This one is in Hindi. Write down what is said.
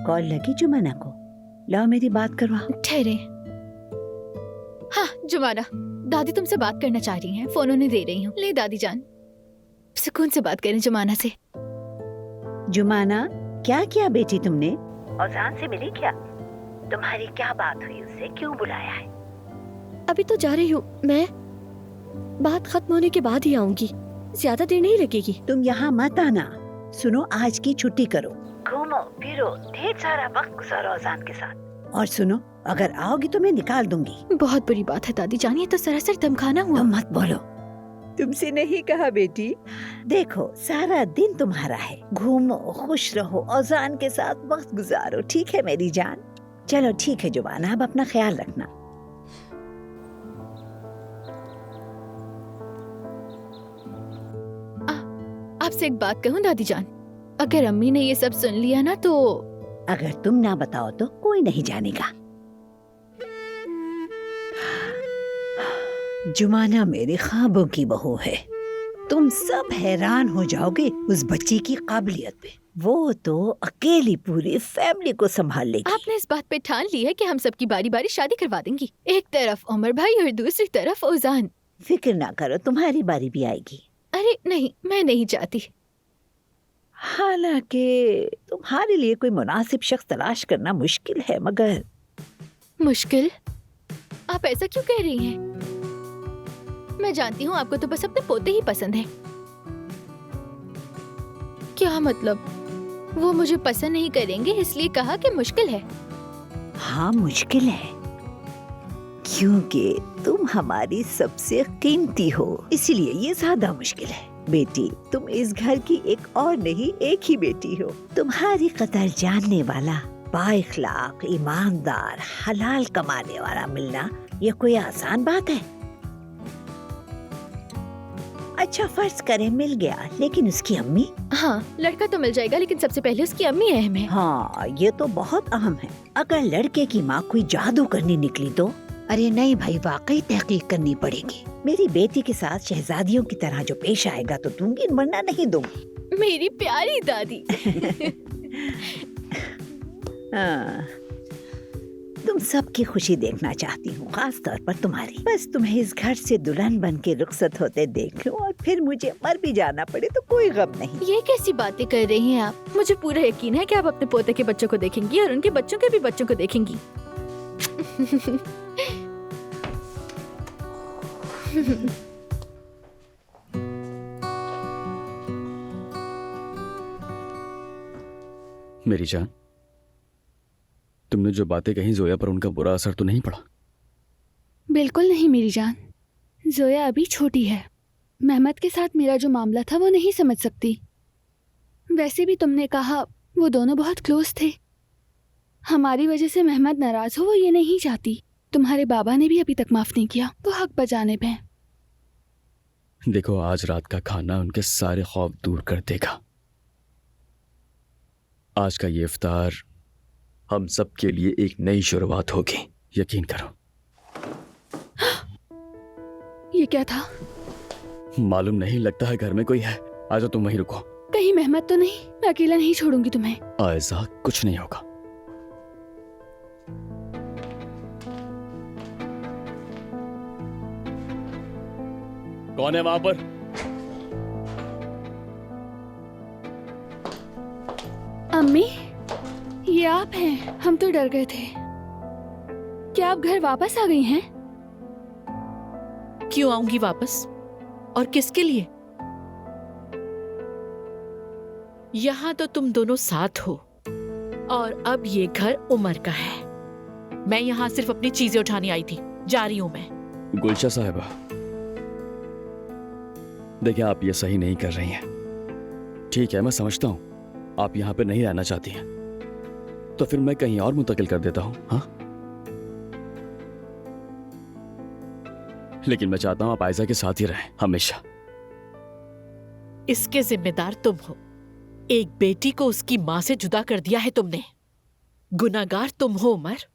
कॉल लगी जुमाना को? लाओ मेरी बात करवाओ। ठहरे। हाँ जुमाना, दादी तुमसे बात करना चाह रही हैं, फोन उन्हें दे रही हूँ। ले दादी जान, सुकून से बात करें जुमाना से। जुमाना, क्या किया बेटी तुमने? औजान से मिली क्या? तुम्हारी क्या बात हुई उससे, क्यों बुलाया है? अभी तो जा रही हूँ मैं, बात खत्म होने के बाद ही आऊंगी, ज्यादा देर नहीं लगेगी। तुम यहाँ मत आना। सुनो, आज की छुट्टी करो, घूमो फिरो, ढेर सारा वक्त गुजारो औजान के साथ। और सुनो, अगर आओगी तो मैं निकाल दूंगी। बहुत बुरी बात है दादी जान, ये तो सरासर धमकाना हुआ। तुम मत बोलो, तुमसे नहीं कहा बेटी। देखो सारा दिन तुम्हारा है, घूमो, खुश रहो, औजान के साथ वक्त गुजारो, ठीक है मेरी जान? चलो ठीक है जुबाना, अब अपना ख्याल रखना। आपसे एक बात कहूँ दादी जान, अगर अम्मी ने ये सब सुन लिया ना तो। अगर तुम ना बताओ तो कोई नहीं जानेगा। जुमाना मेरे ख्वाबों की बहू है, तुम सब हैरान हो जाओगे उस बच्ची की काबिलियत पे। वो तो अकेली पूरी फैमिली को संभाल लेगी। आपने इस बात पे ठान ली है कि हम सबकी बारी बारी शादी करवा देंगी, एक तरफ उमर भाई और दूसरी तरफ ओजान। फिक्र ना करो, तुम्हारी बारी भी आएगी। अरे नहीं, मैं नहीं चाहती। हालांकि तुम्हारे लिए कोई मुनासिब शख्स तलाश करना मुश्किल है, मगर। मुश्किल? आप ऐसा क्यों कह रही हैं? मैं जानती हूँ आपको तो बस अपने पोते ही पसंद है। क्या मतलब? वो मुझे पसंद नहीं करेंगे इसलिए कहा कि मुश्किल है? हाँ मुश्किल है, क्योंकि तुम हमारी सबसे कीमती हो, इसलिए ये ज्यादा मुश्किल है। बेटी, तुम इस घर की एक और नहीं, एक ही बेटी हो। तुम्हारी कदर जानने वाला, बाइखलाक, ईमानदार, हलाल कमाने वाला मिलना ये कोई आसान बात है? अच्छा फर्ज करें मिल गया, लेकिन उसकी अम्मी? हाँ, लड़का तो मिल जाएगा लेकिन सबसे पहले उसकी अम्मी अहम है। हाँ ये तो बहुत अहम है। अगर लड़के की माँ कोई जादू करने निकली तो? अरे नहीं भाई, वाकई तहकीक करनी पड़ेगी। मेरी बेटी के साथ शहजादियों की तरह जो पेश आएगा तो दूंगी, वरना नहीं दूंगी। मेरी प्यारी दादी। हाँ, तुम सबकी खुशी देखना चाहती हूँ, खास तौर पर तुम्हारी। बस तुम्हें इस घर से दुल्हन बन के रुखसत होते देख लूं और फिर मुझे मर भी जाना पड़े तो कोई गम नहीं। ये कैसी बातें कर रही हैं आप? मुझे पूरा यकीन है कि आप अपने पोते के बच्चों को देखेंगी और उनके बच्चों के भी बच्चों को देखेंगी। मेरी जान, तुमने जो बातें कही जोया पर उनका बुरा असर तो नहीं पड़ा? बिल्कुल नहीं मेरी जान, जोया अभी छोटी है। मेहमत के साथ मेरा जो मामला था वो नहीं समझ सकती। वैसे भी तुमने कहा वो दोनों बहुत क्लोज थे। हमारी वजह से मेहमत नाराज हो वो ये नहीं चाहती। तुम्हारे बाबा ने भी अभी तक माफ नहीं किया, तो हक बजाने पे। देखो, आज रात का खाना उनके सारे खौफ दूर कर देगा। आज का ये इफ्तार हम सब के लिए एक नई शुरुआत होगी, यकीन करो। ये क्या था? मालूम नहीं, लगता है घर में कोई है। आजा तुम वहीं रुको। कहीं मेहमत तो नहीं? मैं अकेला नहीं छोड़ूंगी तुम्हें। ऐसा कुछ नहीं होगा। कौन है वहां पर? अम्मी, ये आप हैं? हम तो डर गए थे। क्या आप घर वापस आ गई हैं? क्यों आऊंगी वापस, और किसके लिए? यहाँ तो तुम दोनों साथ हो, और अब ये घर उमर का है। मैं यहाँ सिर्फ अपनी चीजें उठाने आई थी, जा रही हूँ मैं। गुलशा साहिबा, देखिए आप ये सही नहीं कर रही हैं। ठीक है, मैं समझता हूं आप यहाँ पे नहीं रहना चाहती हैं, तो फिर मैं कहीं और मुंतकिल कर देता हूं। हाँ, लेकिन मैं चाहता हूं आप आयजा के साथ ही रहें हमेशा। इसके जिम्मेदार तुम हो। एक बेटी को उसकी माँ से जुदा कर दिया है तुमने। गुनाहगार तुम हो उमर।